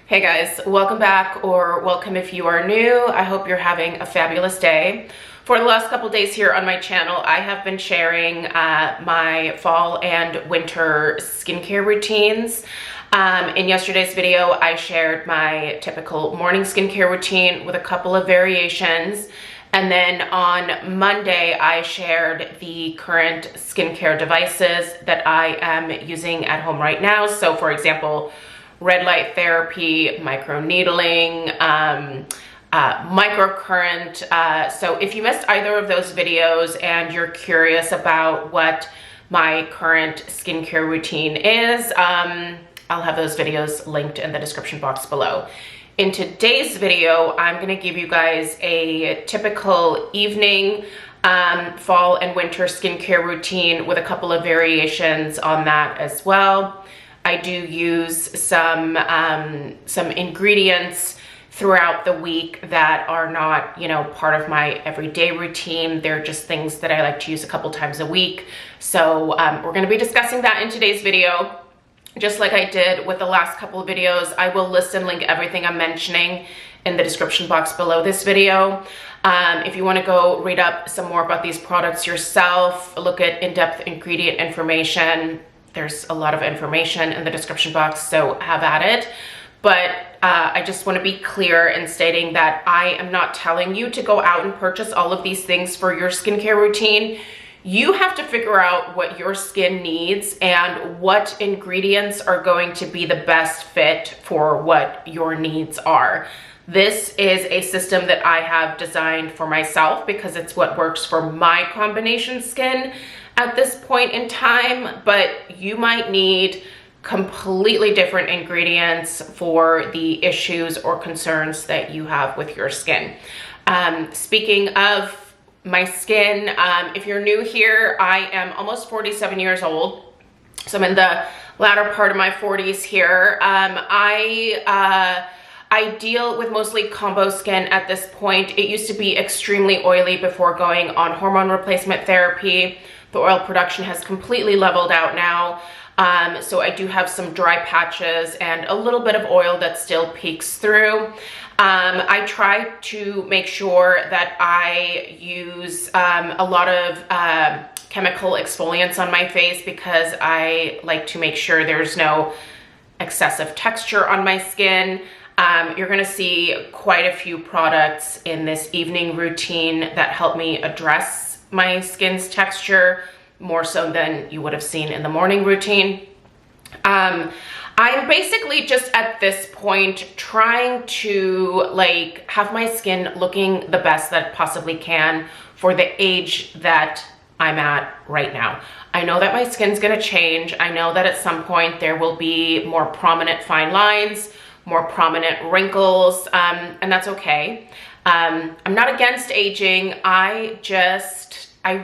Hey guys, welcome back, or welcome if you are new. I hope you're having a fabulous day. For the last couple days here on my channel, I have been sharing my fall and winter skincare routines. In yesterday's video, I shared my typical morning skincare routine with a couple of variations. And then on Monday, I shared the current skincare devices that I am using at home right now. So for example, red light therapy, microneedling, microcurrent. So if you missed either of those videos and you're curious about what my current skincare routine is, I'll have those videos linked in the description box below. In today's video, I'm gonna give you guys a typical evening fall and winter skincare routine with a couple of variations on that as well. I do use some ingredients throughout the week that are not, part of my everyday routine. They're just things that I like to use a couple times a week. So we're gonna be discussing that in today's video. Just like I did with the last couple of videos, I will list and link everything I'm mentioning in the description box below this video. If you want to go read up some more about these products yourself, look at in-depth ingredient information, there's a lot of information in the description box, so have at it. But I just want to be clear in stating that I am not telling you to go out and purchase all of these things for your skincare routine. You have to figure out what your skin needs and what ingredients are going to be the best fit for what your needs are. This is a system that I have designed for myself because it's what works for my combination skin at this point in time, but you might need completely different ingredients for the issues or concerns that you have with your skin. Speaking of my skin, if you're new here, I am almost 47 years old. So I'm in the latter part of my 40s here. I deal with mostly combo skin at this point. It used to be extremely oily before going on hormone replacement therapy. The oil production has completely leveled out now. So I do have some dry patches and a little bit of oil that still peeks through. I try to make sure that I use a lot of chemical exfoliants on my face because I like to make sure there's no excessive texture on my skin. You're gonna see quite a few products in this evening routine that help me address my skin's texture more so than you would have seen in the morning routine. I'm basically just at this point trying to have my skin looking the best that it possibly can for the age that I'm at right now. I know that my skin's gonna change. I know that at some point there will be more prominent fine lines, more prominent wrinkles, and that's okay. I'm not against aging. I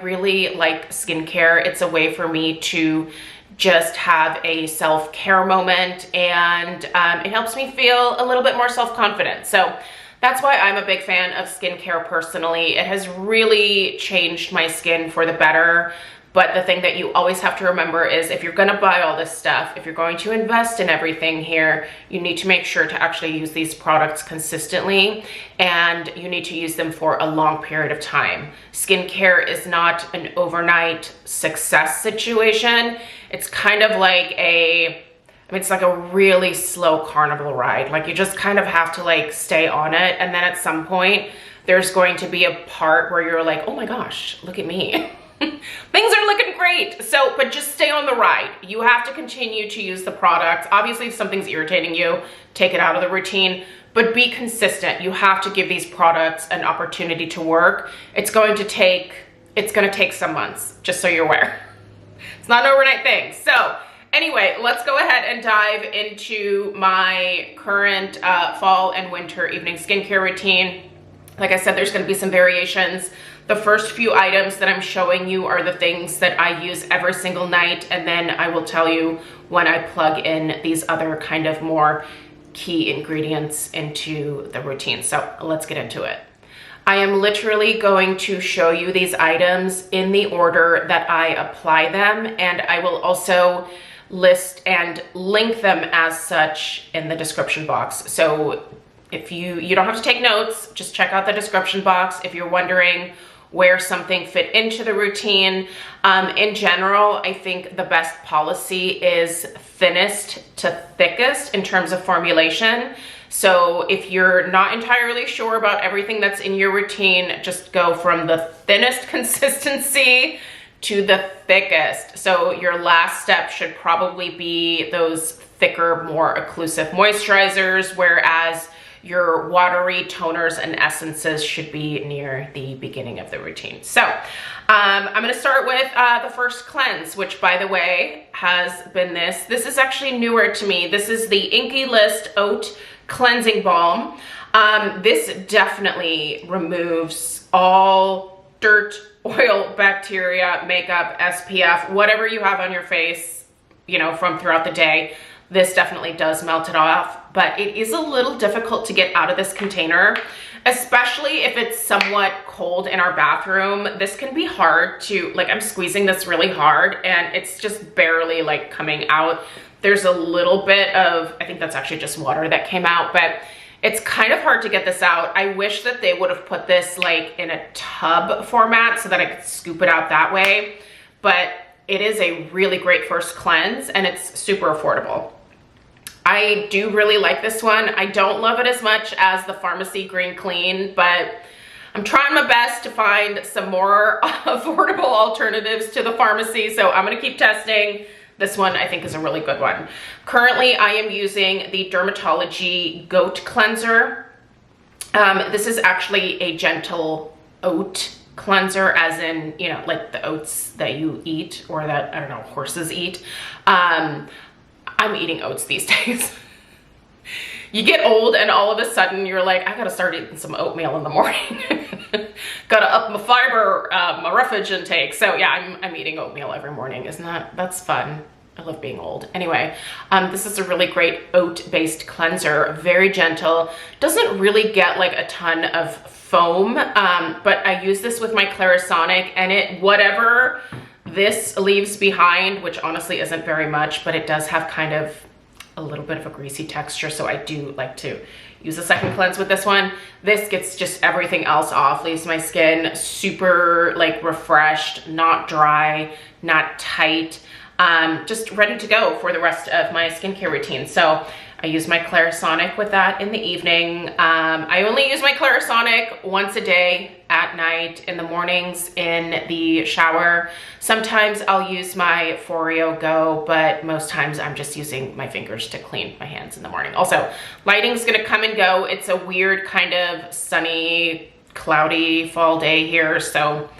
really like skincare. It's a way for me to just have a self-care moment, and it helps me feel a little bit more self-confident. So that's why I'm a big fan of skincare personally. It has really changed my skin for the better. But the thing that you always have to remember is if you're gonna buy all this stuff, if you're going to invest in everything here, you need to make sure to actually use these products consistently, and you need to use them for a long period of time. Skincare is not an overnight success situation. It's kind of like it's like a really slow carnival ride. Like you just kind of have to stay on it, and then at some point there's going to be a part where you're like, oh my gosh, look at me. Things are looking great. So, but just stay on the ride. You have to continue to use the products. Obviously, if something's irritating you, take it out of the routine, but be consistent. You have to give these products an opportunity to work. It's going to take some months, just so you're aware. It's not an overnight thing. So anyway, let's go ahead and dive into my current fall and winter evening skincare routine. Like I said, there's going to be some variations. The first few items that I'm showing you are the things that I use every single night, and then I will tell you when I plug in these other kind of more key ingredients into the routine. So let's get into it. I am literally going to show you these items in the order that I apply them, and I will also list and link them as such in the description box. So if you don't have to take notes, just check out the description box if you're wondering where something fit into the routine. In general, I think the best policy is thinnest to thickest in terms of formulation. So if you're not entirely sure about everything that's in your routine, just go from the thinnest consistency to the thickest. So your last step should probably be those thicker, more occlusive moisturizers, whereas your watery toners and essences should be near the beginning of the routine. So I'm gonna start with the first cleanse, which by the way has been this. This is actually newer to me. This is the Inky List Oat Cleansing Balm. This definitely removes all dirt, oil, bacteria, makeup, SPF, whatever you have on your face, you know, from throughout the day. This definitely does melt it off, but it is a little difficult to get out of this container, especially if it's somewhat cold in our bathroom. This can be hard to, like, I'm squeezing this really hard and it's just barely like coming out. There's a little bit of, I think that's actually just water that came out, but it's kind of hard to get this out. I wish that they would have put this like in a tub format so that I could scoop it out that way, but it is a really great first cleanse and it's super affordable. I do really like this one. I don't love it as much as the Pharmacy Green Clean, but I'm trying my best to find some more affordable alternatives to the pharmacy, so I'm gonna keep testing. This one I think is a really good one. Currently, I am using the Dermatology Goat Cleanser. This is actually a gentle oat cleanser, as in, you know, like the oats that you eat or that, I don't know, horses eat. I'm eating oats these days. You get old and all of a sudden you're like, I gotta start eating some oatmeal in the morning. Gotta up my fiber, my roughage intake. So yeah, I'm eating oatmeal every morning. Isn't that's fun. I love being old. Anyway, this is a really great oat-based cleanser, very gentle. Doesn't really get like a ton of foam, but I use this with my Clarisonic and it, whatever this leaves behind, which honestly isn't very much, but it does have kind of a little bit of a greasy texture, so I do like to use a second cleanse with this one. This gets just everything else off, leaves my skin super like refreshed, not dry, not tight, just ready to go for the rest of my skincare routine. So I use my Clarisonic with that in the evening. I only use my Clarisonic once a day, at night, in the mornings, in the shower. Sometimes I'll use my Foreo Go, but most times I'm just using my fingers to clean my hands in the morning. Also, lighting's gonna come and go. It's a weird kind of sunny, cloudy fall day here, so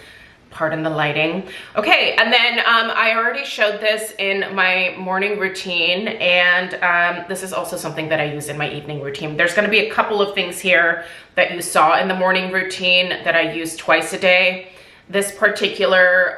pardon the lighting. Okay, and then I already showed this in my morning routine, and this is also something that I use in my evening routine. There's gonna be a couple of things here that you saw in the morning routine that I use twice a day. This particular,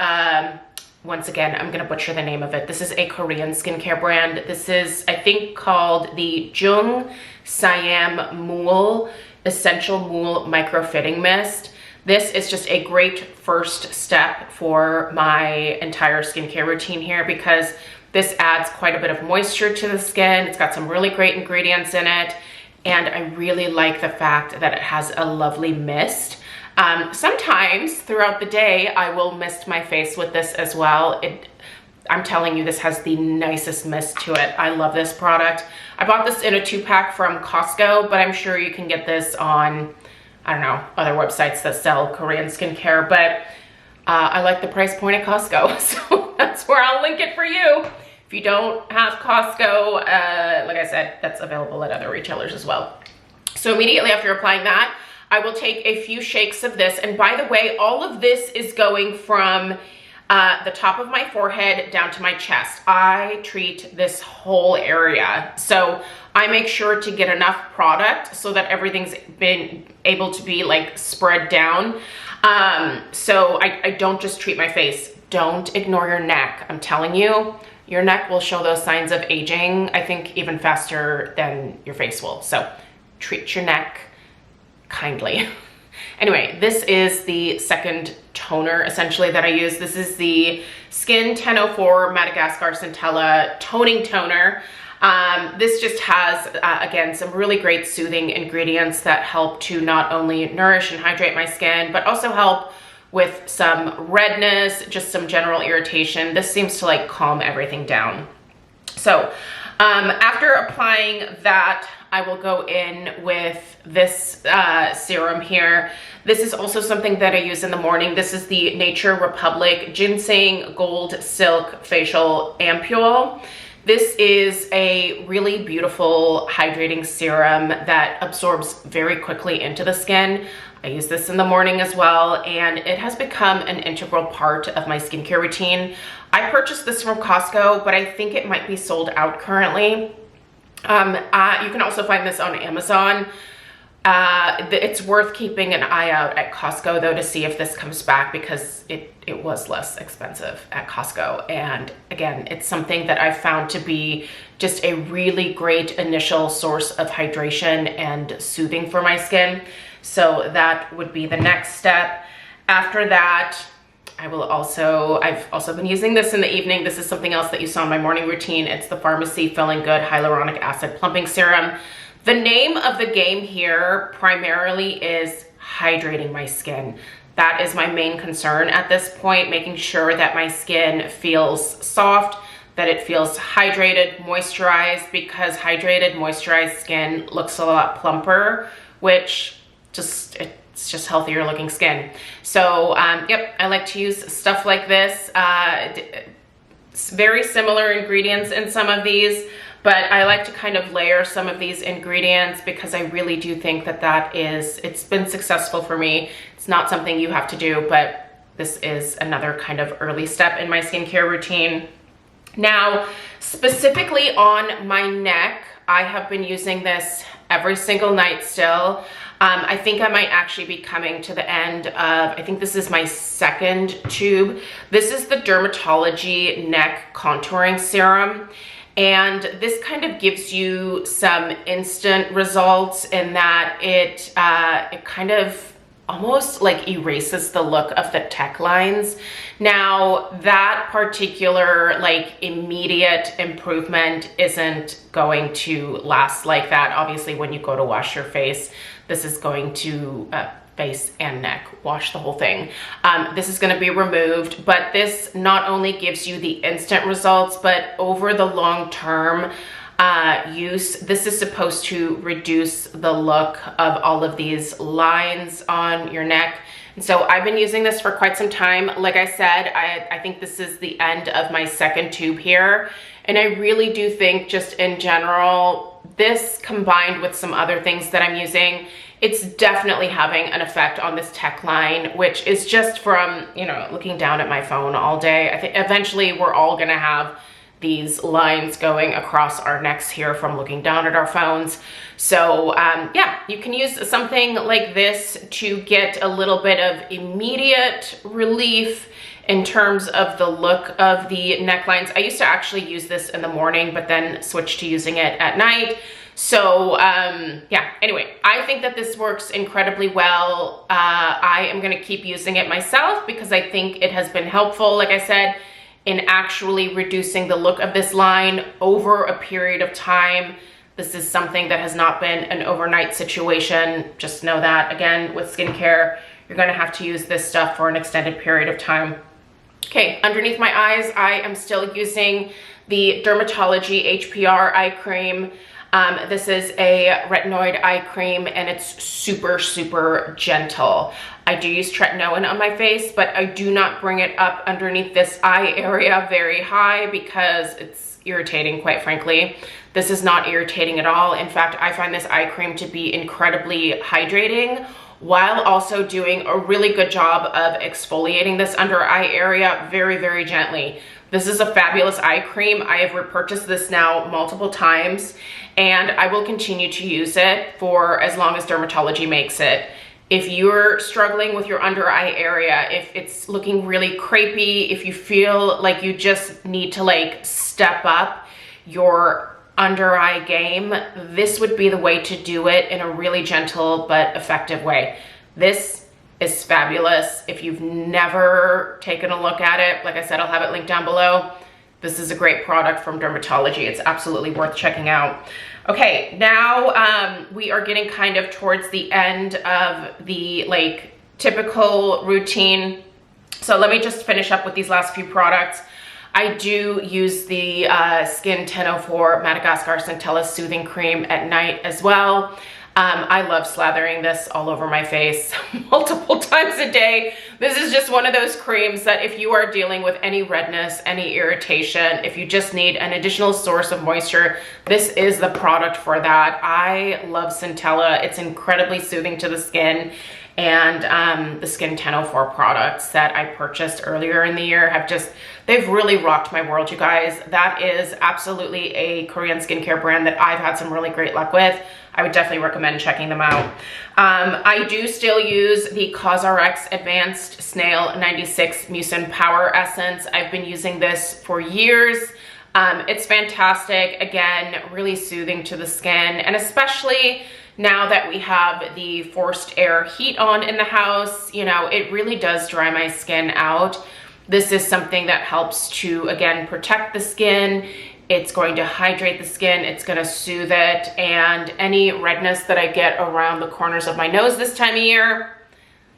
once again, I'm gonna butcher the name of it. This is a Korean skincare brand. This is, I think, called the Jung Siam Mool Essential Mool Micro Fitting Mist. This is just a great first step for my entire skincare routine here because this adds quite a bit of moisture to the skin. It's got some really great ingredients in it, and I really like the fact that it has a lovely mist. Sometimes throughout the day, I will mist my face with this as well. I'm telling you, this has the nicest mist to it. I love this product. I bought this in a 2-pack from Costco, but I'm sure you can get this on, I don't know, other websites that sell Korean skincare, but I like the price point at Costco, so that's where I'll link it for you. If you don't have Costco, like I said, that's available at other retailers as well. So immediately after applying that, I will take a few shakes of this, and by the way, all of this is going from the top of my forehead down to my chest. I treat this whole area, so I make sure to get enough product so that everything's been able to be like spread down. So I don't just treat my face. Don't ignore your neck. I'm telling you, your neck will show those signs of aging, I think, even faster than your face will. So treat your neck kindly. Anyway, this is the second toner essentially that I use. This is the Skin 1004 Madagascar Centella Toning Toner. This just has, again, some really great soothing ingredients that help to not only nourish and hydrate my skin, but also help with some redness, just some general irritation. This seems to like calm everything down. So after applying that, I will go in with this serum here. This is also something that I use in the morning. This is the Nature Republic Ginseng Gold Silk Facial Ampule. This is a really beautiful hydrating serum that absorbs very quickly into the skin. I use this in the morning as well, and it has become an integral part of my skincare routine. I purchased this from Costco, but I think it might be sold out currently. You can also find this on Amazon. It's worth keeping an eye out at Costco though to see if this comes back, because it was less expensive at Costco. And again, it's something that I found to be just a really great initial source of hydration and soothing for my skin. So that would be the next step. After that, I've also been using this in the evening. This is something else that you saw in my morning routine. It's the Pharmacy Feeling Good Hyaluronic Acid Plumping Serum. The name of the game here primarily is hydrating my skin. That is my main concern at this point, making sure that my skin feels soft, that it feels hydrated, moisturized, because hydrated, moisturized skin looks a lot plumper, which it's just healthier looking skin. So yep, I like to use stuff like this. Very similar ingredients in some of these, but I like to kind of layer some of these ingredients because I really do think that it's been successful for me. It's not something you have to do, but this is another kind of early step in my skincare routine. Now, specifically on my neck, I have been using this every single night still. I think I might actually be coming to the end of, I think this is my second tube. This is the Dermatology Neck Contouring Serum. And this kind of gives you some instant results in that it kind of almost like erases the look of the tech lines. Now, that particular like immediate improvement isn't going to last like that. Obviously, when you go to wash your face, this is going to face and neck, wash the whole thing. This is gonna be removed, but this not only gives you the instant results, but over the long term use, this is supposed to reduce the look of all of these lines on your neck. And so I've been using this for quite some time. Like I said, I think this is the end of my second tube here. And I really do think just in general, this combined with some other things that I'm using, it's definitely having an effect on this tech line, which is just from, you know, looking down at my phone all day. I think eventually we're all gonna have these lines going across our necks here from looking down at our phones. So yeah, you can use something like this to get a little bit of immediate relief in terms of the look of the necklines. I used to actually use this in the morning, but then switched to using it at night. So yeah, anyway, I think that this works incredibly well. I am gonna keep using it myself because I think it has been helpful, like I said, in actually reducing the look of this line over a period of time. This is something that has not been an overnight situation. Just know that, again, with skincare, you're gonna have to use this stuff for an extended period of time. Okay, underneath my eyes, I am still using the Dermatology HPR eye cream. This is a retinoid eye cream and it's super, super gentle. I do use tretinoin on my face, but I do not bring it up underneath this eye area very high because it's irritating, quite frankly. This is not irritating at all. In fact, I find this eye cream to be incredibly hydrating while also doing a really good job of exfoliating this under eye area very, very gently. This is a fabulous eye cream. I have repurchased this now multiple times and I will continue to use it for as long as Dermatology makes it. If you're struggling with your under eye area, if it's looking really crepey, if you feel like you just need to like step up your under eye game, this would be the way to do it in a really gentle but effective way. This is fabulous. If you've never taken a look at it, like I said, I'll have it linked down below. This is a great product from Dermatology. It's absolutely worth checking out. Okay, now we are getting kind of towards the end of the like typical routine. So let me just finish up with these last few products. I do use the Skin 1004 Madagascar Centella Soothing Cream at night as well. I love slathering this all over my face multiple times a day. This is just one of those creams that if you are dealing with any redness, any irritation, if you just need an additional source of moisture, this is the product for that. I love Centella. It's incredibly soothing to the skin. And the Skin 1004 products that I purchased earlier in the year have just, they've really rocked my world, you guys. That is absolutely a Korean skincare brand that I've had some really great luck with. I would definitely recommend checking them out. I do still use the COSRX Advanced Snail 96 Mucin Power Essence. I've been using this for years. It's fantastic. Again, really soothing to the skin, and especially now that we have the forced air heat on in the house, you know, it really does dry my skin out. This is something that helps to, again, protect the skin. It's going to hydrate the skin. It's going to soothe it. And any redness that I get around the corners of my nose this time of year,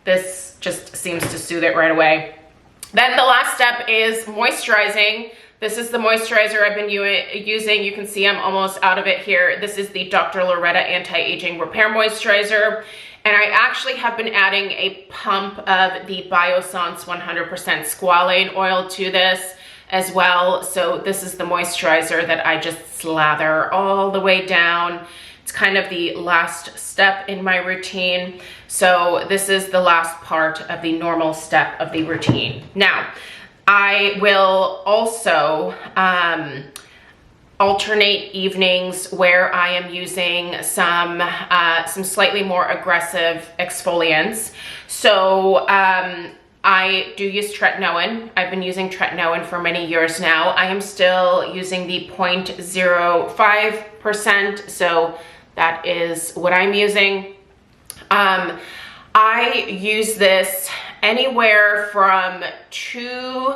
this just seems to soothe it right away. Then the last step is moisturizing. This is the moisturizer I've been using. You can see I'm almost out of it here. This is the Dr. Loretta Anti-Aging Repair Moisturizer. And I actually have been adding a pump of the Biossance 100% squalane oil to this as well. So this is the moisturizer that I just slather all the way down. It's kind of the last step in my routine. So this is the last part of the normal step of the routine. Now, I will also alternate evenings where I am using some slightly more aggressive exfoliants. So I do use Tretinoin. I've been using Tretinoin for many years now. I am still using the 0.05%, so that is what I'm using. I use this anywhere from 2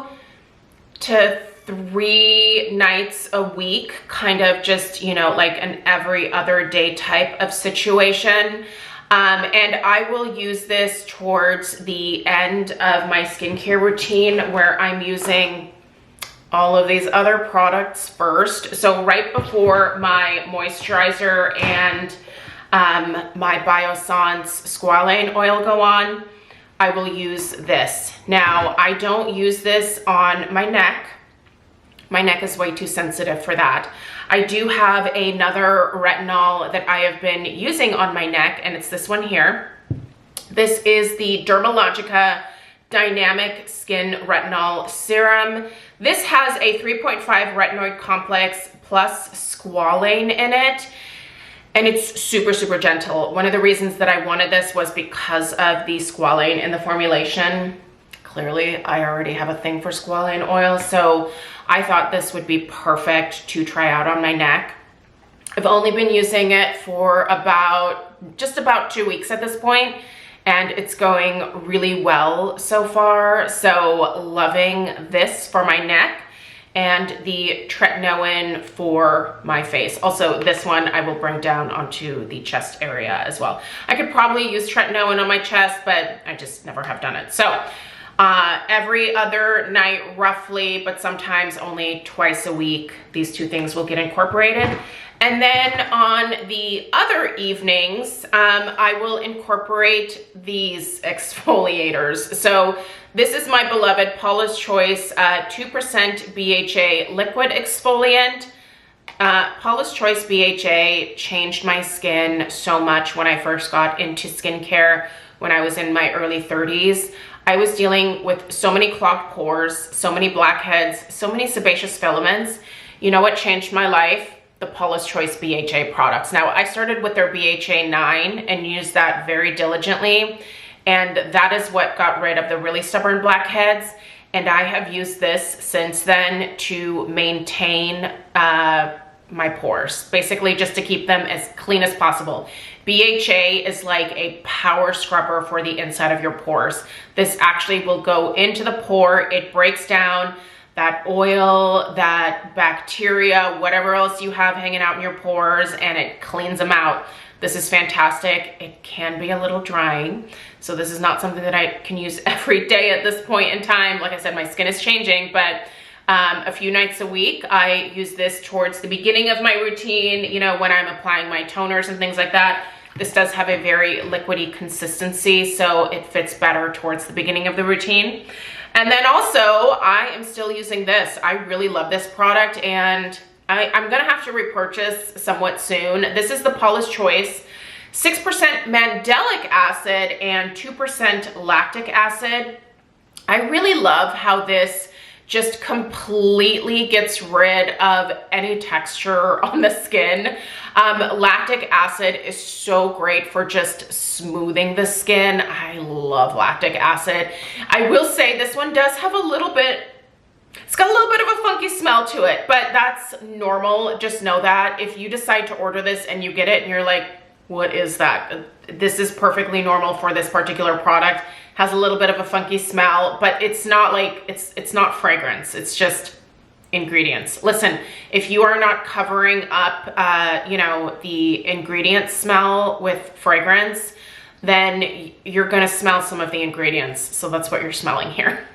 to 3 nights a week, kind of just, you know, like an every other day type of situation. And I will use this towards the end of my skincare routine where I'm using all of these other products first. So right before my moisturizer and my Biossance squalane oil go on, I will use this. Now, I don't use this on my neck. My neck is way too sensitive for that. I do have another retinol that I have been using on my neck, and it's this one here. This is the Dermalogica Dynamic Skin Retinol Serum. This has a 3.5 retinoid complex plus squalane in it. And it's super, super gentle. One of the reasons that I wanted this was because of the squalane in the formulation. Clearly, I already have a thing for squalane oil, so I thought this would be perfect to try out on my neck. I've only been using it for just about 2 weeks at this point, and it's going really well so far. So loving this for my neck, and the Tretinoin for my face. Also, this one I will bring down onto the chest area as well. I could probably use Tretinoin on my chest, but I just never have done it. So every other night roughly, but sometimes only twice a week, these two things will get incorporated. And then on the other evenings, I will incorporate these exfoliators. So this is my beloved Paula's Choice 2% BHA liquid exfoliant. Paula's Choice BHA changed my skin so much when I first got into skincare when I was in my early 30s. I was dealing with so many clogged pores, so many blackheads, so many sebaceous filaments. You know what changed my life? The Paula's Choice BHA products. Now, I started with their BHA 9 and used that very diligently, and that is what got rid of the really stubborn blackheads. And I have used this since then to maintain my pores, basically just to keep them as clean as possible. BHA is like a power scrubber for the inside of your pores. This actually will go into the pore. It breaks down that oil, that bacteria, whatever else you have hanging out in your pores, and it cleans them out. This is fantastic. It can be a little drying, so this is not something that I can use every day at this point in time. Like I said, my skin is changing, but a few nights a week, I use this towards the beginning of my routine, you know, when I'm applying my toners and things like that. This does have a very liquidy consistency, so it fits better towards the beginning of the routine. And then also, I am still using this. I really love this product, and I'm gonna have to repurchase somewhat soon. This is the Paula's Choice, 6% mandelic acid and 2% lactic acid. I really love how this just completely gets rid of any texture on the skin. Lactic acid is so great for just smoothing the skin. I love lactic acid. I will say this one does have a little bit, it's got a little bit of a funky smell to it, but that's normal. Just know that if you decide to order this and you get it and you're like, what is that? This is perfectly normal for this particular product. Has a little bit of a funky smell, but it's not like, it's not fragrance. It's just ingredients. Listen, if you are not covering up, you know, the ingredient smell with fragrance, then you're gonna smell some of the ingredients. So that's what you're smelling here.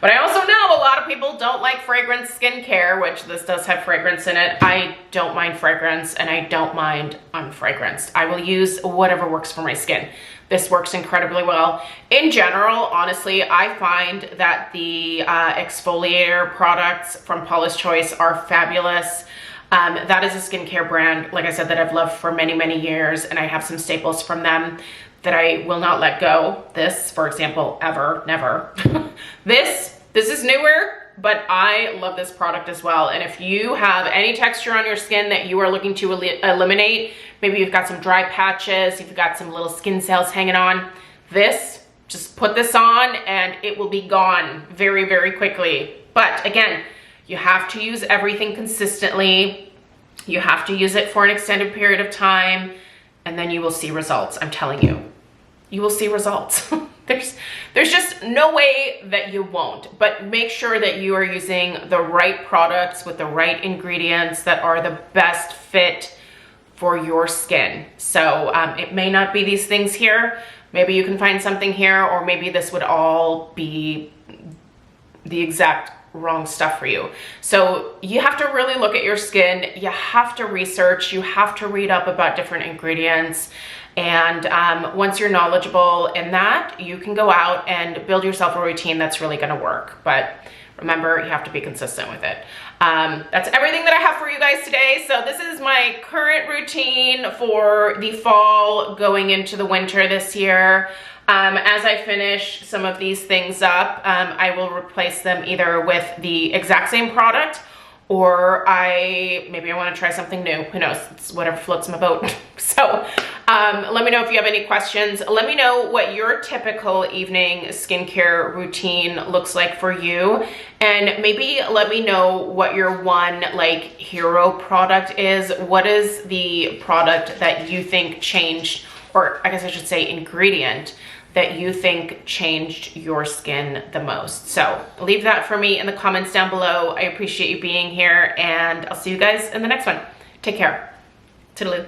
But I also know a lot of people don't like fragrance skincare, which this does have fragrance in it. I don't mind fragrance, and I don't mind unfragranced. I will use whatever works for my skin. This works incredibly well. In general, honestly, I find that the exfoliator products from Paula's Choice are fabulous. That is a skincare brand, like I said, that I've loved for many, many years, and I have some staples from them that I will not let go. This, for example, ever, never. This is newer, but I love this product as well. And if you have any texture on your skin that you are looking to eliminate, maybe you've got some dry patches, you've got some little skin cells hanging on, this, just put this on and it will be gone very, very quickly. But again, you have to use everything consistently. You have to use it for an extended period of time, and then you will see results. I'm telling you, you will see results. There's just no way that you won't, but make sure that you are using the right products with the right ingredients that are the best fit for your skin. So it may not be these things here. Maybe you can find something here, or maybe this would all be the exact wrong stuff for you. So you have to really look at your skin. You have to research. You have to read up about different ingredients. And once you're knowledgeable in that, you can go out and build yourself a routine that's really going to work. But remember, you have to be consistent with it. That's everything that I have for you guys today. So this is my current routine for the fall going into the winter this year. As I finish some of these things up, I will replace them either with the exact same product, or maybe I want to try something new. Who knows? It's whatever floats my boat. So let me know if you have any questions. Let me know what your typical evening skincare routine looks like for you. And maybe let me know what your one like hero product is. What is the product that you think changed, or I guess I should say ingredient, that you think changed your skin the most? So leave that for me in the comments down below. I appreciate you being here, and I'll see you guys in the next one. Take care. Toodaloo.